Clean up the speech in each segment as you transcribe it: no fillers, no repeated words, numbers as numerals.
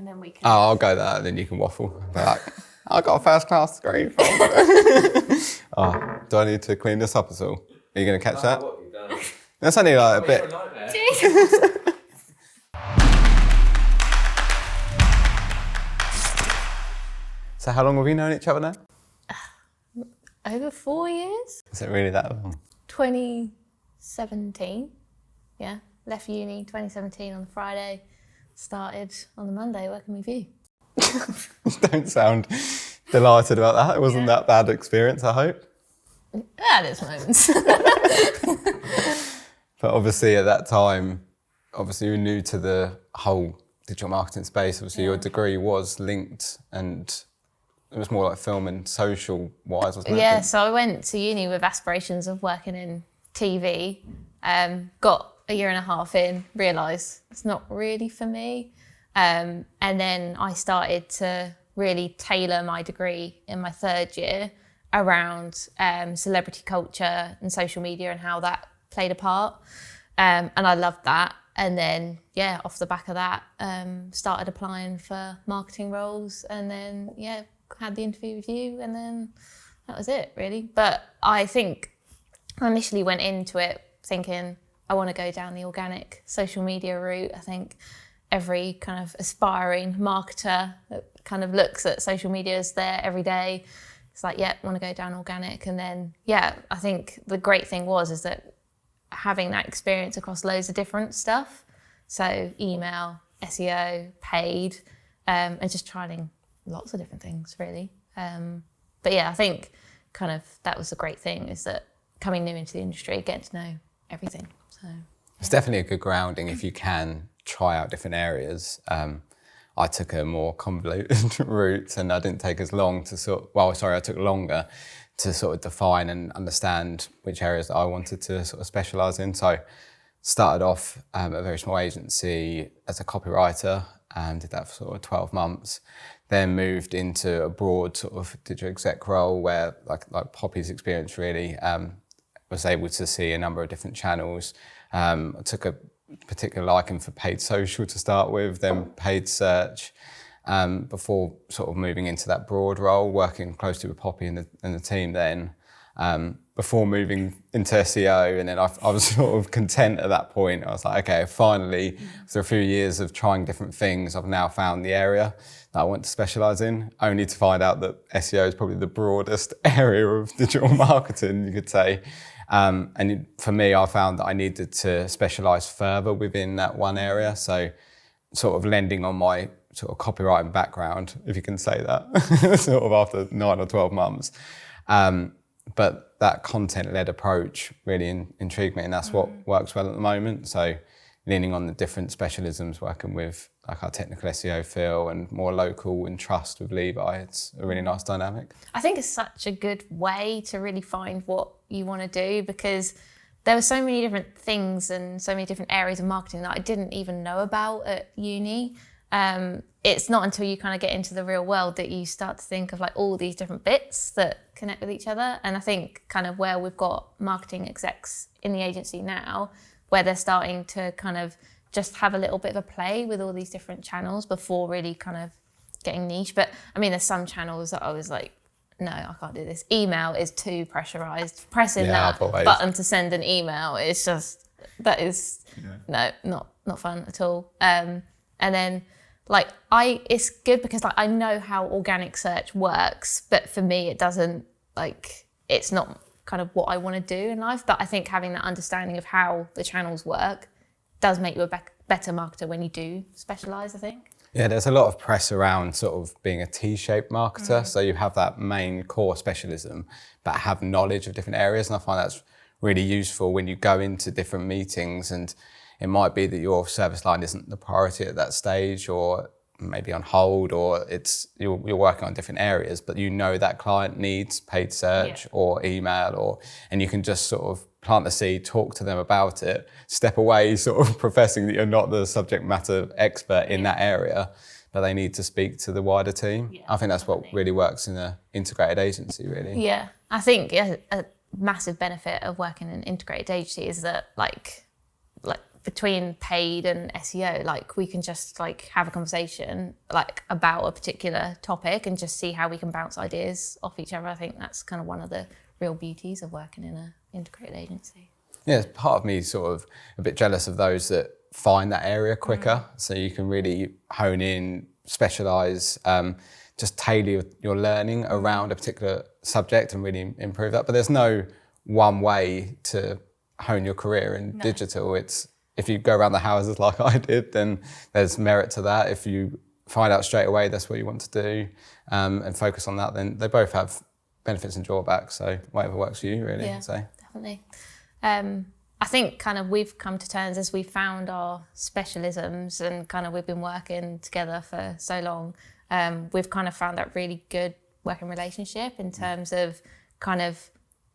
then we can... Oh, I'll go that, and then you can waffle. Like, I got a first class degree from... Oh, do I need to clean this up at all? Are you going to catch that? What have you done? That's only like a bit... So how long have we known each other now? Over 4 years. Is it really that long? 2017. Yeah, left uni 2017 on the Friday. Started on the Monday working with you. Don't sound delighted about that. It wasn't that bad experience, I hope. At its moments. But obviously at that time, obviously you were new to the whole digital marketing space. Obviously your degree was linked, and it was more like film and social wise, wasn't it? Yeah, so I went to uni with aspirations of working in TV. Got a year and a half in, realised it's not really for me. And then I started to really tailor my degree in my third year around celebrity culture and social media and how that played a part. And I loved that. And then, yeah, off the back of that, started applying for marketing roles, and then, yeah, had the interview with you, and then that was it, really. But I think I initially went into it thinking I want to go down the organic social media route. I think every kind of aspiring marketer that kind of looks at social media as there every day, it's like, yeah, I want to go down organic. And then, yeah, I think the great thing is that having that experience across loads of different stuff. So email, SEO, paid, and just trying lots of different things, really. But yeah, I think kind of that was the great thing, is that coming new into the industry, getting to know everything. So it's definitely a good grounding if you can try out different areas. I took a more convoluted route, and I didn't take as long to I took longer to sort of define and understand which areas that I wanted to sort of specialise in. So started off at a very small agency as a copywriter, and did that for sort of 12 months. Then moved into a broad sort of digital exec role where, like Poppy's experience really, was able to see a number of different channels. I took a particular liking for paid social to start with, then paid search, before sort of moving into that broad role, working closely with Poppy and the team then, before moving into SEO. And then I was sort of content at that point. I was like, okay, finally, after a few years of trying different things, I've now found the area that I want to specialise in, only to find out that SEO is probably the broadest area of digital marketing, you could say. And for me, I found that I needed to specialise further within that one area. So sort of lending on my sort of copywriting background, if you can say that, sort of after 9 or 12 months. But that content-led approach really intrigued me, and that's what works well at the moment. So leaning on the different specialisms, working with like our technical SEO Phil and more local and trust with Levi, it's a really nice dynamic. I think it's such a good way to really find what you want to do, because there were so many different things and so many different areas of marketing that I didn't even know about at uni. It's not until you kind of get into the real world that you start to think of like all these different bits that connect with each other. And I think kind of where we've got marketing execs in the agency now, where they're starting to kind of just have a little bit of a play with all these different channels before really kind of getting niche. But I mean, there's some channels that I was like, no, I can't do this. Email is too pressurized. Pressing that button to send an email is just, that is, no, not fun at all. And then like it's good because like I know how organic search works, but for me it doesn't, like, it's not kind of what I want to do in life. But I think having that understanding of how the channels work does make you a better marketer when you do specialise, I think. Yeah, there's a lot of press around sort of being a T-shaped marketer. So you have that main core specialism, but have knowledge of different areas. And I find that's really useful when you go into different meetings, and it might be that your service line isn't the priority at that stage, or maybe on hold, or you're working on different areas, but you know that client needs paid search or email, and you can just sort of plant the seed, talk to them about it, step away sort of professing that you're not the subject matter expert in that area, but they need to speak to the wider team. I think that's what really works in an integrated agency, really. Yeah, I think a massive benefit of working in an integrated agency is that like between paid and SEO, like we can just like have a conversation like about a particular topic and just see how we can bounce ideas off each other. I think that's kind of one of the real beauties of working in an integrated agency. Yeah, part of me sort of a bit jealous of those that find that area quicker, so you can really hone in, specialise, just tailor your learning around a particular subject and really improve that. But there's no one way to hone your career in digital. It's if you go around the houses like I did, then there's merit to that. If you find out straight away that's what you want to do and focus on that, then they both have benefits and drawbacks. So whatever works for you, really. Yeah, so definitely. I think kind of we've come to terms as we found our specialisms and kind of we've been working together for so long. We've kind of found that really good working relationship in terms of kind of,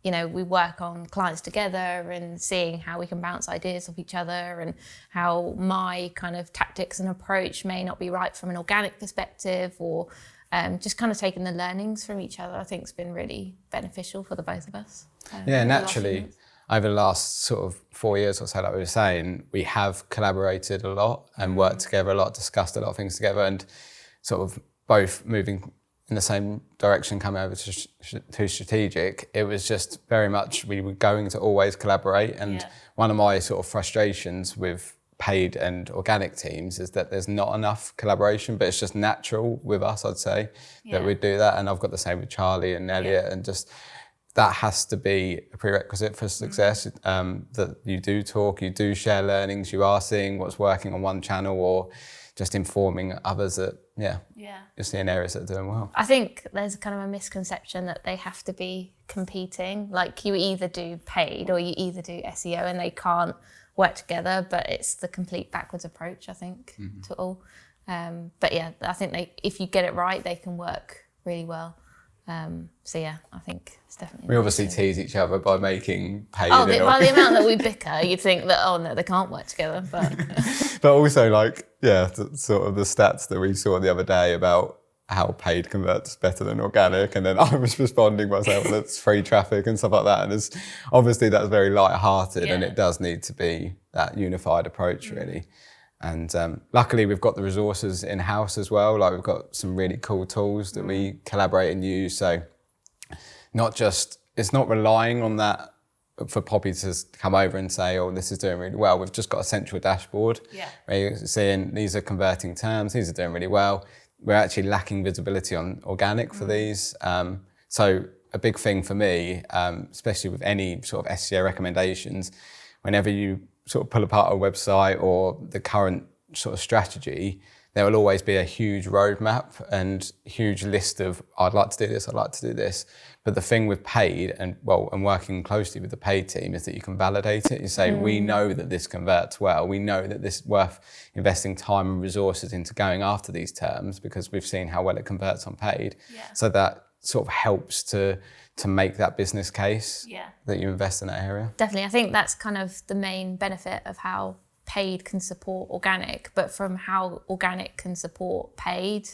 you know, we work on clients together and seeing how we can bounce ideas off each other and how my kind of tactics and approach may not be right from an organic perspective or just kind of taking the learnings from each other. I think it's been really beneficial for the both of us. Yeah, naturally. Over the last sort of 4 years or so, like we were saying, we have collaborated a lot and worked together a lot, discussed a lot of things together and sort of both moving in the same direction, coming over to strategic. It was just very much, we were going to always collaborate. And one of my sort of frustrations with paid and organic teams is that there's not enough collaboration, but it's just natural with us, I'd say, that we do that. And I've got the same with Charlie and Elliot and just, that has to be a prerequisite for success, that you do talk, you do share learnings, you are seeing what's working on one channel or just informing others that, you're seeing areas that are doing well. I think there's kind of a misconception that they have to be competing. Like you either do paid or you either do SEO and they can't work together, but it's the complete backwards approach, I think, to all. But yeah, I think if you get it right, they can work really well. So yeah, I think it's definitely. We obviously tease each other by making paid. By the amount that we bicker, you'd think that no, they can't work together. But but also sort of the stats that we saw the other day about how paid converts better than organic, and then I was responding by saying well, that's free traffic and stuff like that. And it's obviously that's very light-hearted, and it does need to be that unified approach really. And luckily we've got the resources in-house as well. Like we've got some really cool tools that we collaborate and use. So it's not relying on that for Poppy to come over and say, oh, this is doing really well. We've just got a central dashboard where you're seeing these are converting terms, these are doing really well. We're actually lacking visibility on organic for these. So a big thing for me, especially with any sort of SEO recommendations, whenever you sort of pull apart a website or the current sort of strategy, there will always be a huge roadmap and huge list of, I'd like to do this, I'd like to do this. But the thing with paid and working closely with the paid team is that you can validate it. You say, we know that this converts well. We know that this is worth investing time and resources into going after these terms because we've seen how well it converts on paid. So that sort of helps to make that business case that you invest in that area. Definitely. I think that's kind of the main benefit of how paid can support organic, but from how organic can support paid,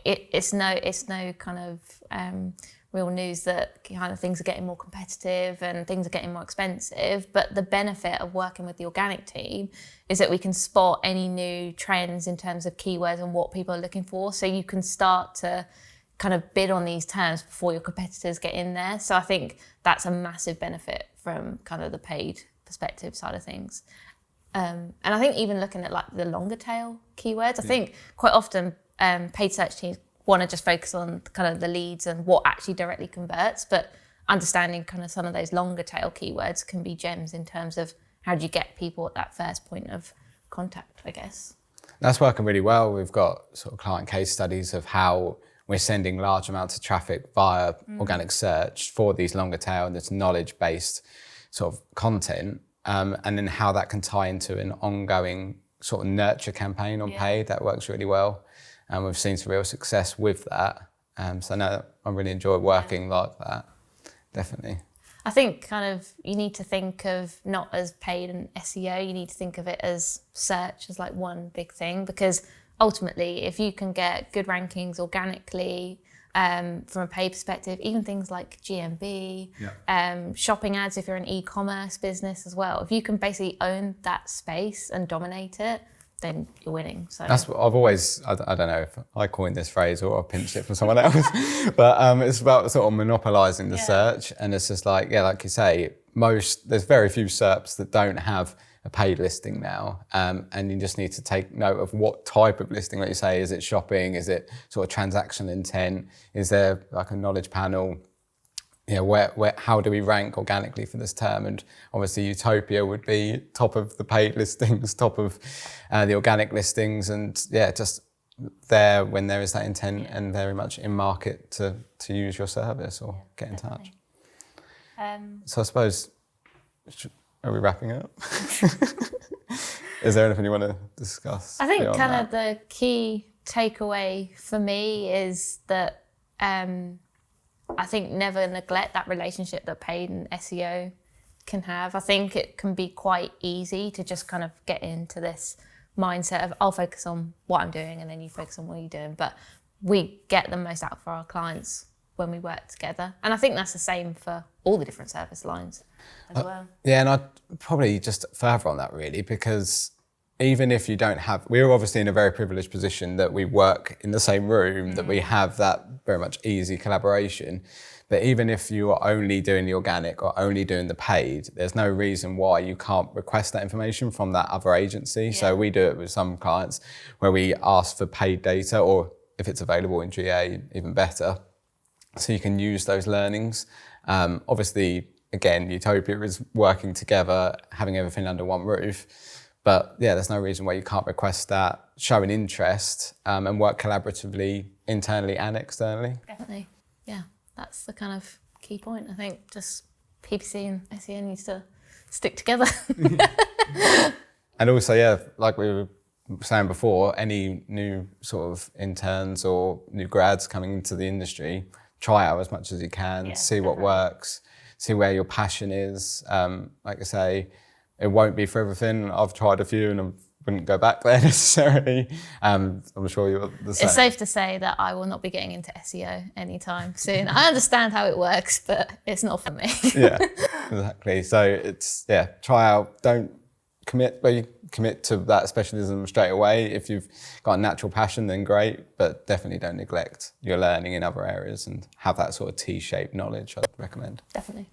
it's no kind of real news that kind of things are getting more competitive and things are getting more expensive. But the benefit of working with the organic team is that we can spot any new trends in terms of keywords and what people are looking for. So you can start to kind of bid on these terms before your competitors get in there. So I think that's a massive benefit from kind of the paid perspective side of things. And I think even looking at like the longer tail keywords, I think quite often paid search teams want to just focus on kind of the leads and what actually directly converts, but understanding kind of some of those longer tail keywords can be gems in terms of how do you get people at that first point of contact, I guess. That's working really well. We've got sort of client case studies of how we're sending large amounts of traffic via organic search for these longer tail and this knowledge-based sort of content, and then how that can tie into an ongoing sort of nurture campaign on paid. That works really well. And we've seen some real success with that. So no, I really enjoy working like that, definitely. I think kind of you need to think of not as paid and SEO, you need to think of it as search as like one big thing, because ultimately if you can get good rankings organically from a paid perspective, even things like GMB, Yeah. shopping ads if you're an e-commerce business as well. If you can basically own that space and dominate it, then you're winning. So That's what I've always, I don't know if I coined this phrase or I pinched it from someone else, but it's about sort of monopolising the search. And it's just like, yeah, like you say, there's very few SERPs that don't have a paid listing now. And you just need to take note of what type of listing, like you say, is it shopping? Is it sort of transactional intent? Is there like a knowledge panel? You know, how do we rank organically for this term? And obviously Utopia would be top of the paid listings, top of the organic listings, and yeah, just there when there is that intent and very much in market to use your service or get in touch. So I suppose, are we wrapping up? Is there anything you want to discuss? I think kind of the key takeaway for me is that I think never neglect that relationship that paid and SEO can have. I think it can be quite easy to just kind of get into this mindset of I'll focus on what I'm doing and then you focus on what you're doing. But we get the most out for our clients when we work together. And I think that's the same for all the different service lines as well. Yeah, and I'd probably just further on that really, because even if you don't have, we're obviously in a very privileged position that we work in the same room, that we have that very much easy collaboration. But even if you are only doing the organic or only doing the paid, there's no reason why you can't request that information from that other agency. Yeah. So we do it with some clients where we ask for paid data, or if it's available in GA, even better. So you can use those learnings. Obviously, again, Utopia is working together, having everything under one roof. But yeah, there's no reason why you can't request that, show an interest, and work collaboratively internally and externally. Definitely, yeah. That's the kind of key point. I think just PPC and SEO needs to stick together. And also, yeah, like we were saying before, any new sort of interns or new grads coming into the industry, try out as much as you can, see what works, see where your passion is. Like I say, it won't be for everything. I've tried a few and I wouldn't go back there necessarily. I'm sure you're the same. It's safe to say that I will not be getting into SEO anytime soon. I understand how it works, but it's not for me. Yeah, exactly. So it's, yeah, try out, don't commit to that specialism straight away. If you've got a natural passion, then great, but definitely don't neglect your learning in other areas and have that sort of T-shaped knowledge, I'd recommend. Definitely.